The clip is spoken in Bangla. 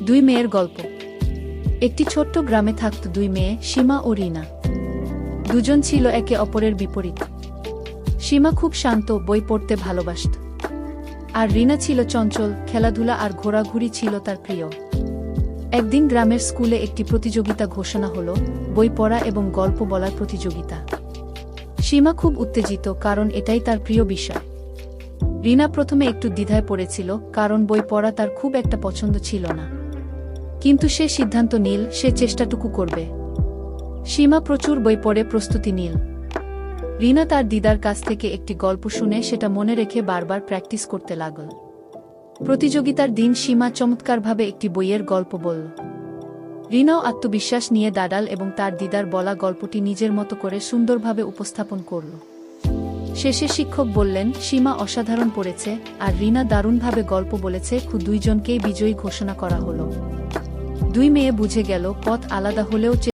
দুই মেয়ের গল্প। একটি ছোট্ট গ্রামে থাকত দুই মেয়ে, সীমা ও রিনা। দুজন ছিল একে অপরের বিপরীত। সীমা খুব শান্ত, বই পড়তে ভালোবাসত। আর রিনা ছিল চঞ্চল, খেলাধুলা আর ঘোরাঘুরি ছিল তার প্রিয়। একদিন গ্রামের স্কুলে একটি প্রতিযোগিতা ঘোষণা হলো, বই পড়া এবং গল্প বলার প্রতিযোগিতা। সীমা খুব উত্তেজিত, কারণ এটাই তার প্রিয় বিষয়। রিনা প্রথমে একটু দ্বিধায় পড়েছিল, কারণ বই পড়া তার খুব একটা পছন্দ ছিল না। কিন্তু সে সিদ্ধান্ত নিল সে চেষ্টাটুকু করবে। সীমা প্রচুর বই পড়ে প্রস্তুতি নিল। রিনা তার দিদার কাছ থেকে একটি গল্প শুনে সেটা মনে রেখে বারবার প্র্যাকটিস করতে লাগল। প্রতিযোগিতার দিন সীমা চমৎকারভাবে একটি বইয়ের গল্প বলল। রিনাও আত্মবিশ্বাস নিয়ে দাঁড়াল এবং তার দিদার বলা গল্পটি নিজের মতো করে সুন্দরভাবে উপস্থাপন করল। শেষে শিক্ষক বললেন, সীমা অসাধারণ পড়েছে আর রিনা দারুণভাবে গল্প বলেছে। দুইজনকেই বিজয়ী ঘোষণা করা হলো। দুই মেয়ে বুঝে গেল, পথ আলাদা হলেও